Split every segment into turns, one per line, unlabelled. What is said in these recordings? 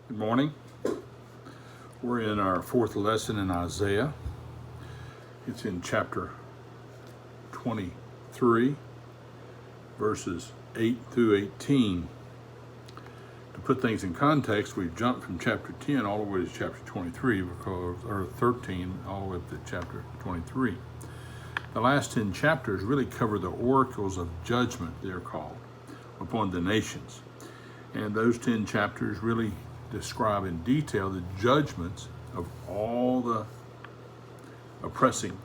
Good morning. We're in our fourth lesson in Isaiah. It's in chapter 23, verses 8 through 18. To put things in context, we've jumped from chapter 10 all the way to chapter 23, or 13 all the way up to chapter 23. The last 10 chapters really cover the oracles of judgment, they're called, upon the nations. And those 10 chapters really describe in detail the judgments of all the oppressing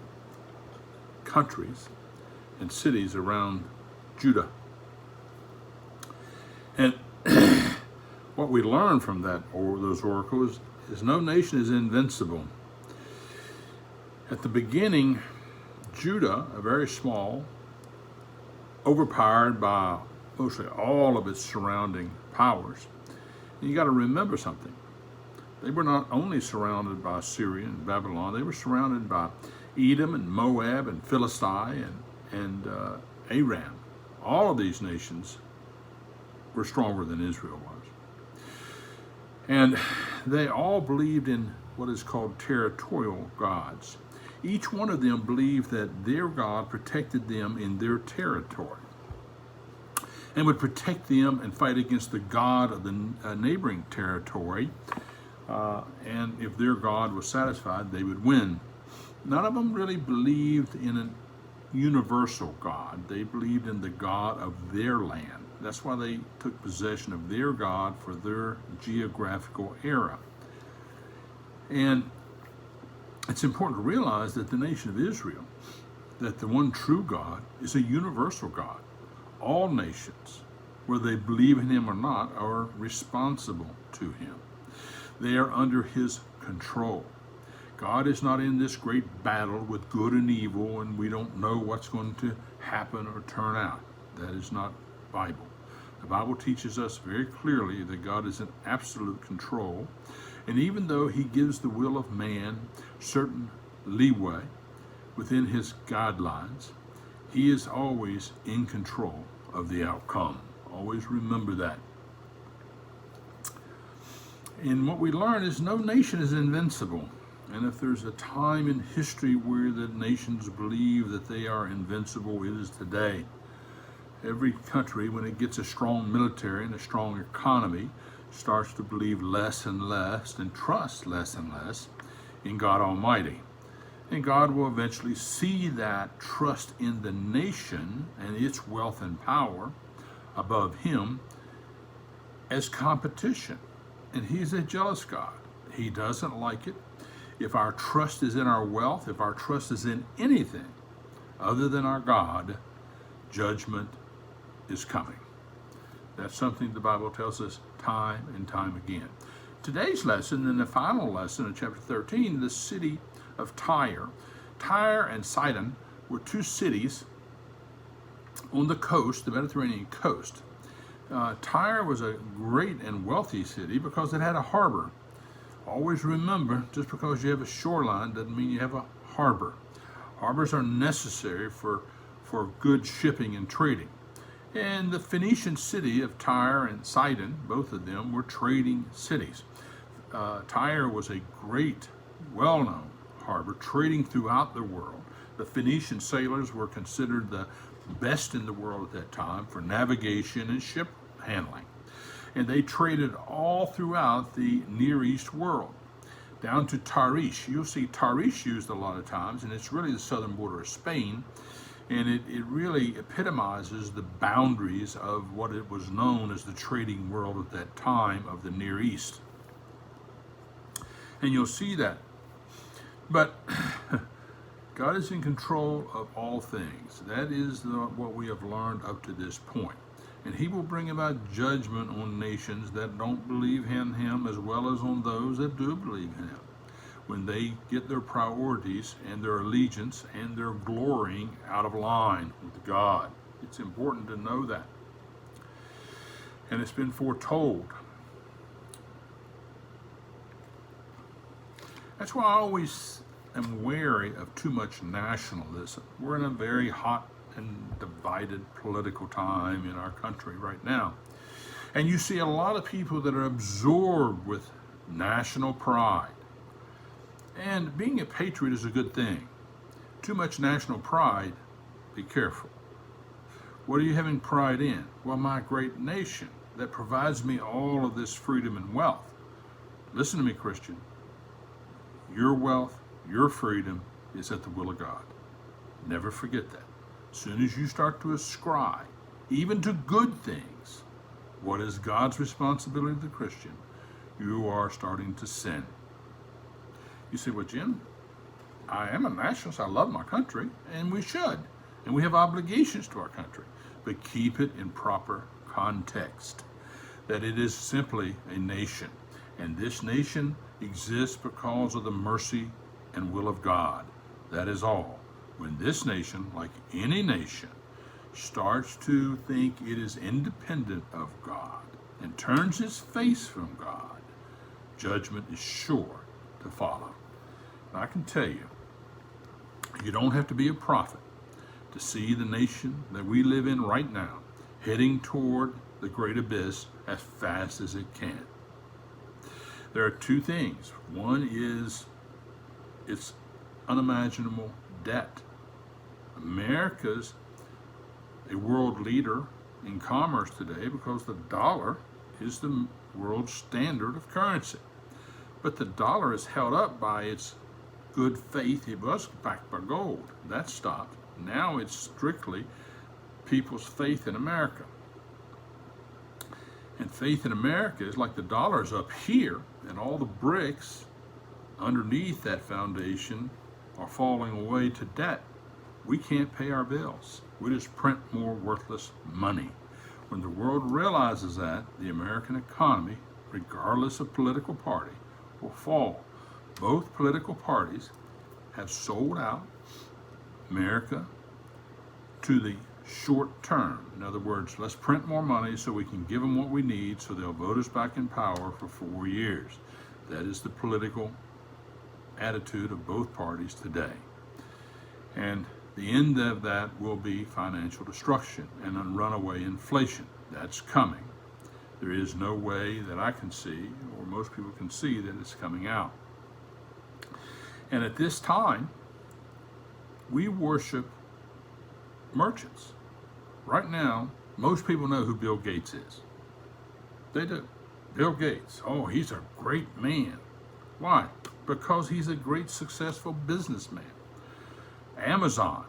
countries and cities around Judah. And what we learn from that, or those oracles, is no nation is invincible. At the beginning, Judah, a very small, overpowered by mostly all of its surrounding powers. And you got to remember something. They were not only surrounded by Syria and Babylon, they were surrounded by Edom and Moab and Philistine and Aram. All of these nations were stronger than Israel was. And they all believed in what is called territorial gods. Each one of them believed that their God protected them in their territory and would protect them and fight against the God of the neighboring territory. And if their God was satisfied, they would win. None of them really believed in a universal God. They believed in the God of their land. That's why they took possession of their God for their geographical era. And it's important to realize that the nation of Israel, that the one true God is a universal God. All nations, whether they believe in him or not, are responsible to him. They are under his control. God is not in this great battle with good and evil, and we don't know what's going to happen or turn out. That is not Bible. The Bible teaches us very clearly that God is in absolute control, and even though he gives the will of man certain leeway within his guidelines, he is always in control of the outcome. Always remember that. And what we learn is no nation is invincible. And if there's a time in history where the nations believe that they are invincible, it is today. Every country, when it gets a strong military and a strong economy, starts to believe less and less and trust less and less in God Almighty. And God will eventually see that trust in the nation and its wealth and power above him as competition. And he's a jealous God. He doesn't like it. If our trust is in our wealth, if our trust is in anything other than our God, judgment is coming. That's something the Bible tells us time and time again. Today's lesson, and the final lesson in chapter 13, the city of Tyre. Tyre and Sidon were two cities on the coast, the Mediterranean coast. Tyre was a great and wealthy city because it had a harbor. Always remember, just because you have a shoreline doesn't mean you have a harbor. Harbors are necessary for good shipping and trading. And the Phoenician city of Tyre and Sidon, both of them were trading cities. Tyre was a great, well-known harbor, trading throughout the world. The Phoenician sailors were considered the best in the world at that time for navigation and ship handling. And they traded all throughout the Near East world, down to Tarish. You'll see Tarish used a lot of times, and it's really the southern border of Spain. And it really epitomizes the boundaries of what it was known as the trading world at that time of the Near East. And you'll see that. But God is in control of all things. That is what we have learned up to this point. And he will bring about judgment on nations that don't believe in him, as well as on those that do believe in him, when they get their priorities and their allegiance and their glorying out of line with God. It's important to know that. And it's been foretold. That's why I always am wary of too much nationalism. We're in a very hot and divided political time in our country right now. And you see a lot of people that are absorbed with national pride. And being a patriot is a good thing. Too much national pride, be careful. What are you having pride in? Well, my great nation that provides me all of this freedom and wealth. Listen to me, Christian. Your wealth, your freedom is at the will of God. Never forget that. As soon as you start to ascribe, even to good things, what is God's responsibility to the Christian, you are starting to sin. You say, well, Jim, I am a nationalist. I love my country, and we should. And we have obligations to our country. But keep it in proper context, that it is simply a nation. And this nation exists because of the mercy and will of God. That is all. When this nation, like any nation, starts to think it is independent of God and turns its face from God, judgment is sure to follow. And I can tell you, you don't have to be a prophet to see the nation that we live in right now heading toward the great abyss as fast as it can. There are two things. One is its unimaginable debt. America's a world leader in commerce today because the dollar is the world standard of currency. But the dollar is held up by its good faith. It was backed by gold. That stopped. Now it's strictly people's faith in America. And faith in America is like the dollar's up here, and all the bricks underneath that foundation are falling away to debt. We can't pay our bills. We just print more worthless money. When the world realizes that, the American economy, regardless of political party, will fall. Both political parties have sold out America to the short term. In other words, let's print more money so we can give them what we need so they'll vote us back in power for 4 years. That is the political attitude of both parties today. And the end of that will be financial destruction and runaway inflation. That's coming. There is no way that I can see, or most people can see, that it's coming out. And at this time, we worship merchants. Right now, most people know who Bill Gates is. They do. Bill Gates. Oh, he's a great man. Why? Because he's a great, successful businessman. Amazon.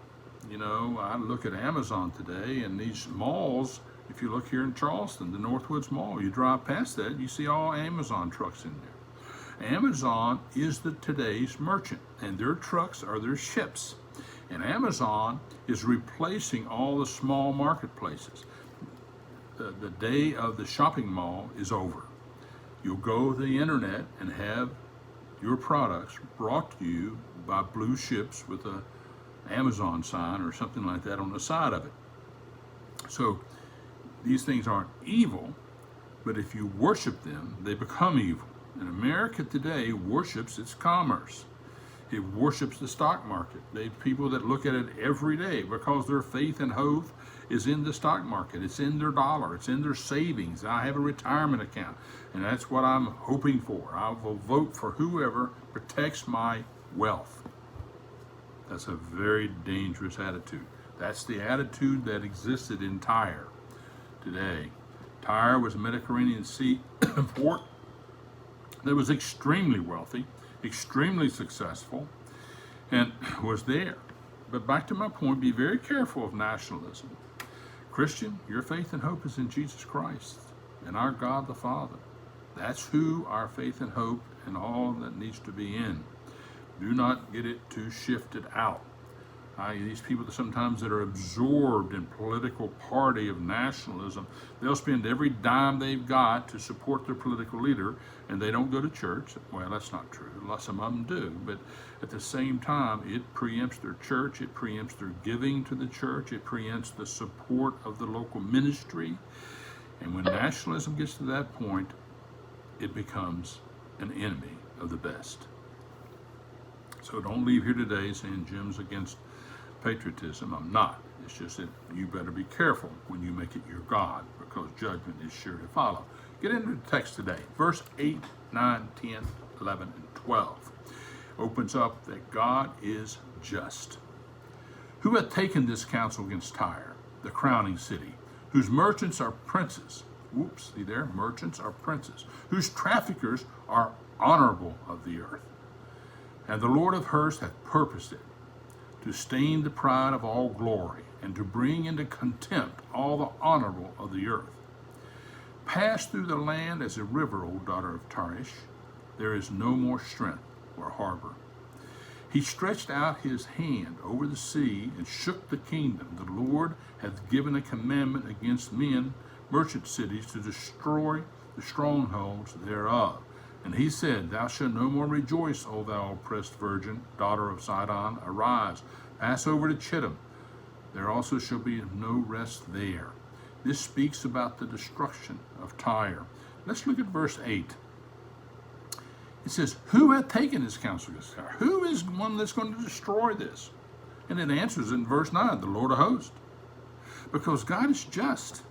You know, I look at Amazon today, and these malls, if you look here in Charleston, the Northwoods Mall, you drive past that, you see all Amazon trucks in there. Amazon is today's merchant, and their trucks are their ships. And Amazon is replacing all the small marketplaces. The day of the shopping mall is over. You'll go to the internet and have your products brought to you by blue ships with a Amazon sign or something like that on the side of it. So these things aren't evil, but if you worship them, they become evil. And America today worships its commerce. It worships the stock market. They people that look at it every day because their faith and hope is in the stock market. It's in their dollar. It's in their savings. I have a retirement account, and that's what I'm hoping for. I will vote for whoever protects my wealth. That's a very dangerous attitude. That's the attitude that existed in Tyre today. Tyre was a Mediterranean Sea port that was extremely wealthy, extremely successful, and was there. But back to my point, be very careful of nationalism. Christian, your faith and hope is in Jesus Christ and our God the Father. That's who our faith and hope and all that needs to be in. Do not get it too shifted out. These people that sometimes that are absorbed in political party of nationalism, they'll spend every dime they've got to support their political leader, and they don't go to church. Well, that's not true. Some of them do, but at the same time, it preempts their church, it preempts their giving to the church, it preempts the support of the local ministry. And when nationalism gets to that point, it becomes an enemy of the best. So don't leave here today saying Jim's against patriotism. I'm not. It's It's just that you better be careful when you make it your God, because judgment is sure to follow. Get into the text today. Verse 8, 9, 10, 11, and 12 opens up that God is just. Who hath taken this counsel against Tyre, the crowning city, whose merchants are princes? Whoops, see there? Merchants are princes, whose traffickers are honorable of the earth. And the Lord of hosts hath purposed it, to stain the pride of all glory, and to bring into contempt all the honorable of the earth. Pass through the land as a river, O daughter of Tarshish. There is no more strength or harbor. He stretched out his hand over the sea and shook the kingdom. The Lord hath given a commandment against men, merchant cities, to destroy the strongholds thereof. And he said, Thou shalt no more rejoice, O thou oppressed virgin, daughter of Sidon. Arise, pass over to Chittim. There also shall be no rest there. This speaks about the destruction of Tyre. Let's look at verse 8. It says, Who hath taken his counsel against Tyre? Who is the one that's going to destroy this? And it answers in verse 9, the Lord of hosts. Because God is just.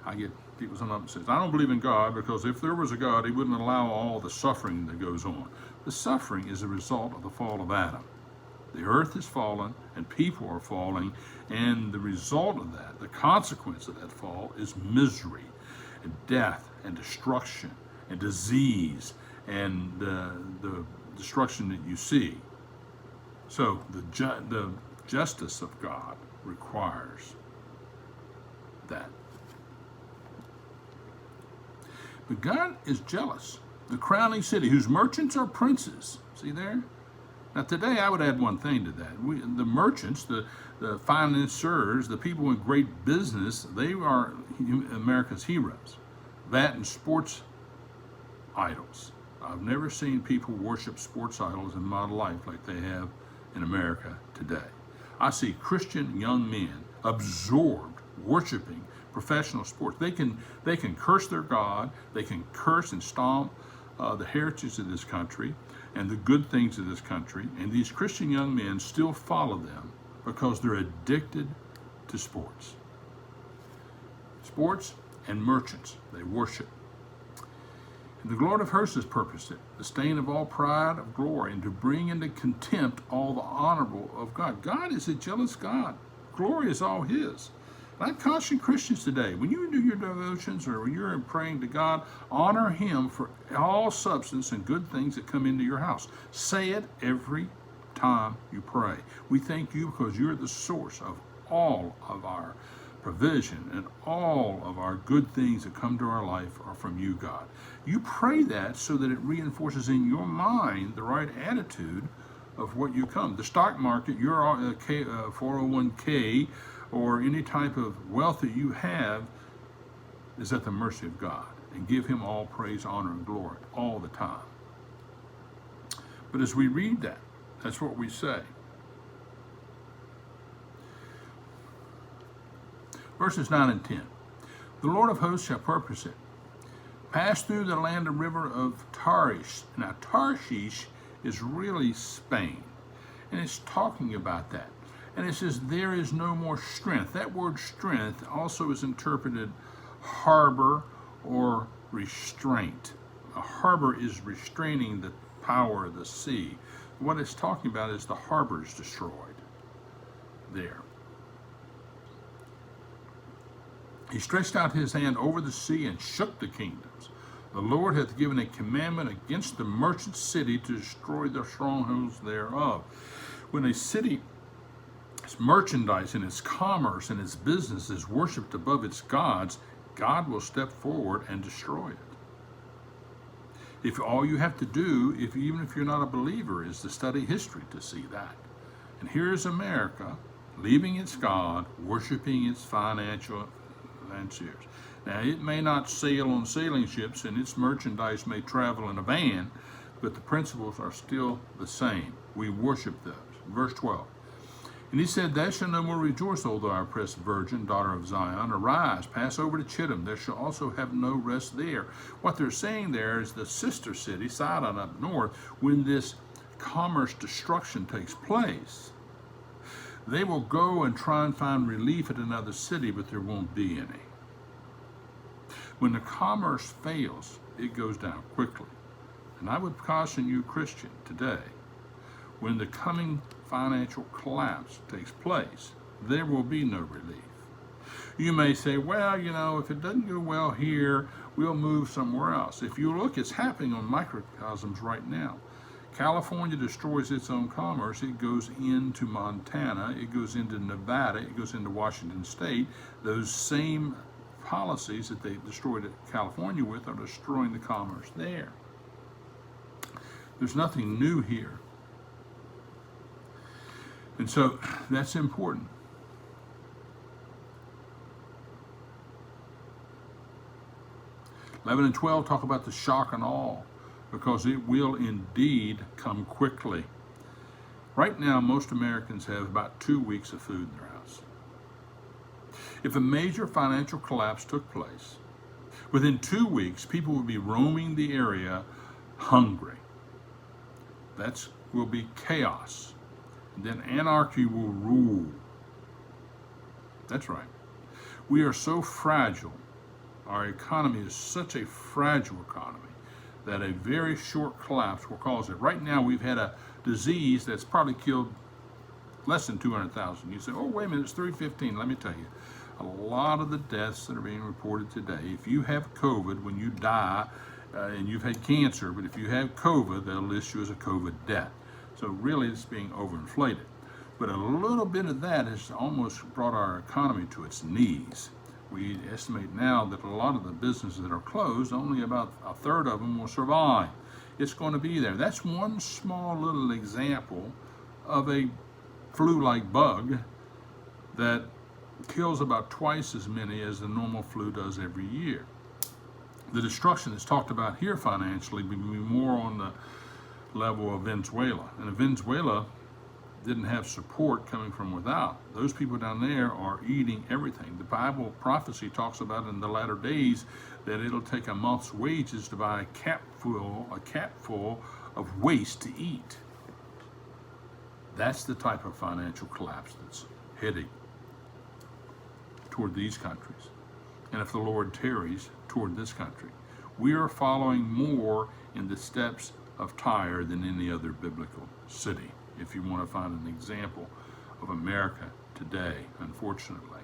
I get people sometimes says, I don't believe in God, because if there was a God, he wouldn't allow all the suffering that goes on. The suffering is a result of the fall of Adam. The earth is fallen and people are falling, and the result of that, the consequence of that fall, is misery and death and destruction and disease and the destruction that you see. So the justice of God requires that. But God is jealous. The crowning city, whose merchants are princes. See there? Now today I would add one thing to that. The merchants, the financiers, the people in great business, they are America's heroes. That and sports idols. I've never seen people worship sports idols in my life like they have in America today. I see Christian young men absorbed worshiping professional sports. They can curse their God. They can curse and stomp the heritage of this country and the good things of this country. And these Christian young men still follow them because they're addicted to sports. Sports and merchants, they worship. And the Lord of hosts has purposed it, the stain of all pride of glory, and to bring into contempt all the honorable of God. God is a jealous God. Glory is all his. I caution Christians today, when you do your devotions or when you're praying to God, honor him for all substance and good things that come into your house. Say it every time you pray. We thank you because you're the source of all of our provision, and all of our good things that come to our life are from you, God. You pray that so that it reinforces in your mind the right attitude of what you come. The stock market, your 401k, or any type of wealth that you have is at the mercy of God. And give him all praise, honor, and glory all the time. But as we read that, that's what we say. Verses 9 and 10. The Lord of hosts shall purpose it. Pass through the land of river of Tarshish. Now Tarshish is really Spain. And it's talking about that. And it says, there is no more strength. That word strength also is interpreted harbor or restraint. A harbor is restraining the power of the sea. What it's talking about is the harbor is destroyed there. He stretched out his hand over the sea and shook the kingdoms. The Lord hath given a commandment against the merchant city to destroy the strongholds thereof. When a city, its merchandise and its commerce and its business is worshipped above its gods, God will step forward and destroy it. If all you have to do, even if you're not a believer, is to study history to see that. And here's America leaving its God, worshiping its financiers. Now, it may not sail on sailing ships and its merchandise may travel in a van, but the principles are still the same. We worship those. Verse 12. And he said, Thou shalt no more rejoice, O thou oppressed virgin, daughter of Zion. Arise, pass over to Chittim. There shall also have no rest there. What they're saying there is the sister city, Sidon up north, when this commerce destruction takes place, They will go and try and find relief at another city, but there won't be any. When the commerce fails, it goes down quickly. And I would caution you, Christian, today, when the coming financial collapse takes place, there will be no relief. You may say, well, if it doesn't go well here, we'll move somewhere else. If you look, it's happening on microcosms right now. California destroys its own commerce. It goes into Montana. It goes into Nevada. It goes into Washington State. Those same policies that they destroyed California with are destroying the commerce there. There's nothing new here. And so that's important. (11 and 12) talk about the shock and awe, because it will indeed come quickly. Right now, most Americans have about 2 weeks of food in their house. If a major financial collapse took place, within 2 weeks, people would be roaming the area hungry. That will be chaos. And then anarchy will rule. That's right. We are so fragile. Our economy is such a fragile economy that a very short collapse will cause it. Right now, we've had a disease that's probably killed less than 200,000. You say, oh, wait a minute, it's 315. Let me tell you, a lot of the deaths that are being reported today, if you have COVID, when you die, and you've had cancer, but if you have COVID, they'll list you as a COVID death. So really, it's being overinflated. But a little bit of that has almost brought our economy to its knees. We estimate now that a lot of the businesses that are closed, only about a third of them will survive. It's going to be there. That's one small little example of a flu-like bug that kills about twice as many as the normal flu does every year. The destruction that's talked about here financially will be more on the level of Venezuela. And if Venezuela didn't have support coming from without, those people down there are eating everything. The Bible prophecy talks about in the latter days that it'll take a month's wages to buy a cap full of waste to eat. That's the type of financial collapse that's heading toward these countries. And if the Lord tarries, toward this country. We are following more in the steps of Tyre than any other biblical city, if you want to find an example of America today, unfortunately.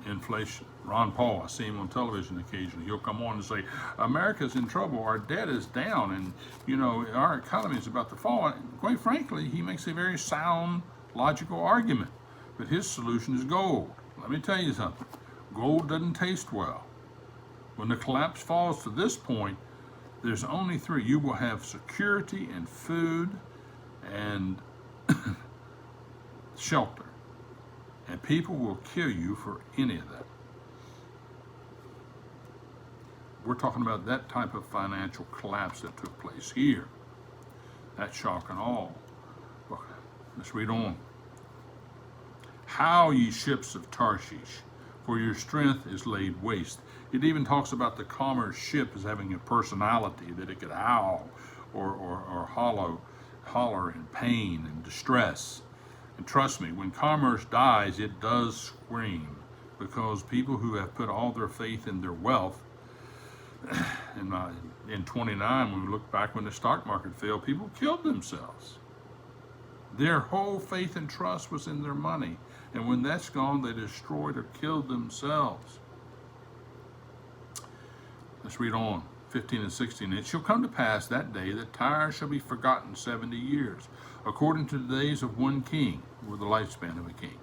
Inflation. Ron Paul, I see him on television occasionally. He'll come on and say, America's in trouble, our debt is down, and our economy is about to fall. And quite frankly, he makes a very sound, logical argument. But his solution is gold. Let me tell you something. Gold doesn't taste well. When the collapse falls to this point, there's only three. You will have security and food and shelter. And people will kill you for any of that. We're talking about that type of financial collapse that took place here. That shock and awe. Let's read on. Howl, ye ships of Tarshish, for your strength is laid waste. It even talks about the commerce ship as having a personality, that it could howl or holler in pain and distress. And trust me, when commerce dies, it does scream, because people who have put all their faith in their wealth, in 29, when we look back when the stock market failed, people killed themselves. Their whole faith and trust was in their money. And when that's gone, they destroyed or killed themselves. Let's read on, 15 and 16. It shall come to pass that day that Tyre shall be forgotten 70 years, according to the days of one king, or the lifespan of a king.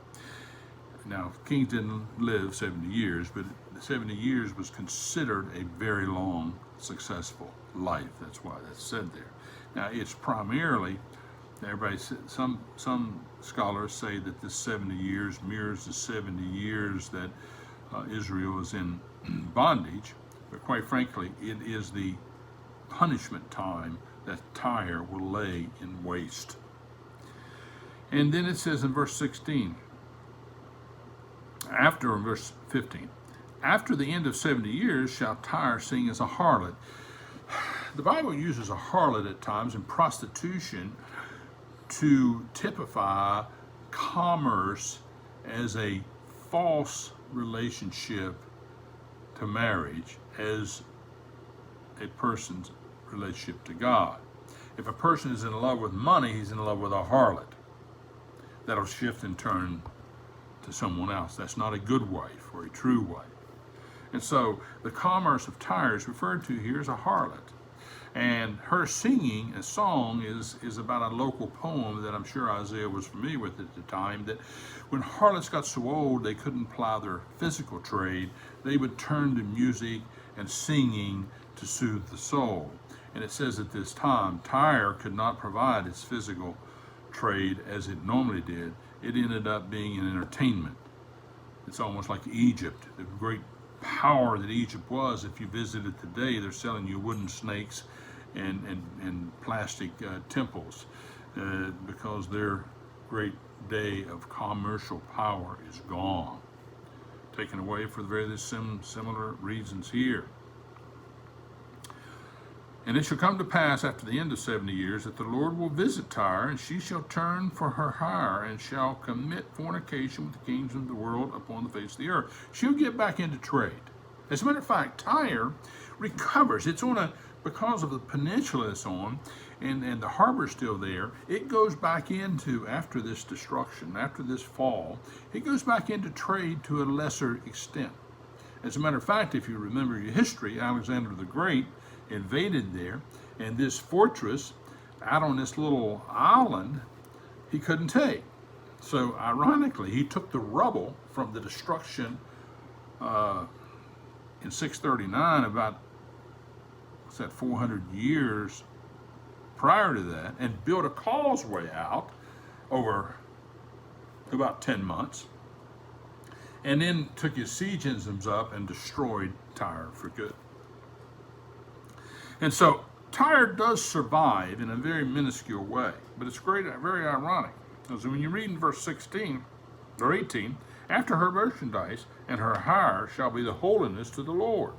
Now, kings didn't live 70 years, but 70 years was considered a very long, successful life. That's why that's said there. Now, it's primarily, some scholars say that this 70 years mirrors the 70 years that Israel is in bondage, but quite frankly, it is the punishment time that Tyre will lay in waste. And then it says in verse 16, in verse 15, after the end of 70 years shall Tyre sing as a harlot. The Bible uses a harlot at times in prostitution to typify commerce as a false relationship to marriage as a person's relationship to God. If a person is in love with money, he's in love with a harlot. That'll shift and turn to someone else. That's not a good wife or a true wife. And so the commerce of Tyre is referred to here as a harlot. And her singing a song is about a local poem that I'm sure Isaiah was familiar with at the time, that when harlots got so old they couldn't ply their physical trade, they would turn to music and singing to soothe the soul. And it says at this time, Tyre could not provide its physical trade as it normally did. It ended up being an entertainment. It's almost like Egypt, the great power that Egypt was. If you visited today, they're selling you wooden snakes and plastic temples because their great day of commercial power is gone, taken away for the very similar reasons here. And it shall come to pass after the end of 70 years that the Lord will visit Tyre, and she shall turn for her hire, and shall commit fornication with the kings of the world upon the face of the earth. She'll get back into trade. As a matter of fact, Tyre recovers. It's on because of the peninsula it's on, and the harbor's still there, it goes back into, after this destruction, after this fall, it goes back into trade to a lesser extent. As a matter of fact, if you remember your history, Alexander the Great invaded there, and this fortress out on this little island he couldn't take. So ironically, he took the rubble from the destruction in 639, about 400 years prior to that, and built a causeway out over about 10 months, and then took his siege engines up and destroyed Tyre for good. And so Tyre does survive in a very minuscule way, but it's very ironic. Because when you read in verse 16 or 18, after her merchandise and her hire shall be the holiness to the Lord.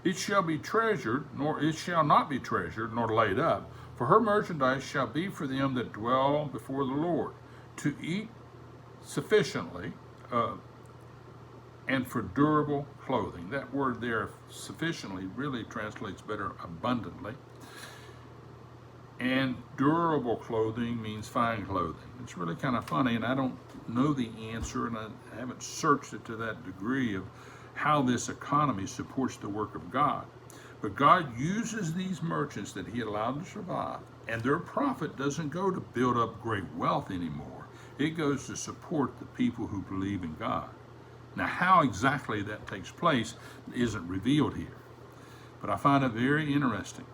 It shall be treasured, nor it shall not be treasured, nor laid up, for her merchandise shall be for them that dwell before the Lord, to eat sufficiently, and for durable clothing. That word there, sufficiently, really translates better abundantly. And durable clothing means fine clothing. It's really kind of funny, and I don't know the answer, and I haven't searched it to that degree of how this economy supports the work of God. But God uses these merchants that he allowed to survive, and their profit doesn't go to build up great wealth anymore. It goes to support the people who believe in God. Now, how exactly that takes place isn't revealed here. But I find it very interesting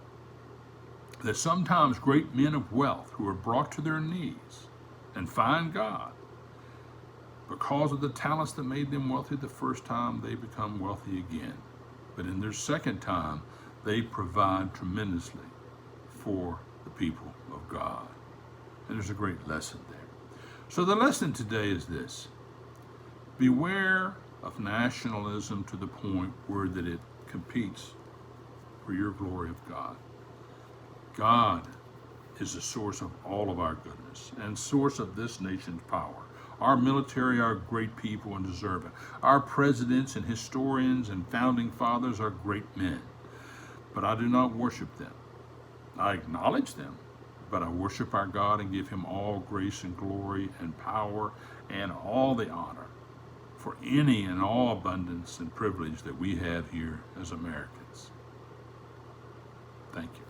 that sometimes great men of wealth who are brought to their knees and find God, because of the talents that made them wealthy the first time, they become wealthy again. But in their second time, they provide tremendously for the people of God. And there's a great lesson there. So the lesson today is this: beware of nationalism to the point where that it competes for your glory of God. God is the source of all of our goodness and source of this nation's power. Our military are great people and deserve it. Our presidents and historians and founding fathers are great men. But I do not worship them. I acknowledge them, but I worship our God and give him all grace and glory and power and all the honor for any and all abundance and privilege that we have here as Americans. Thank you.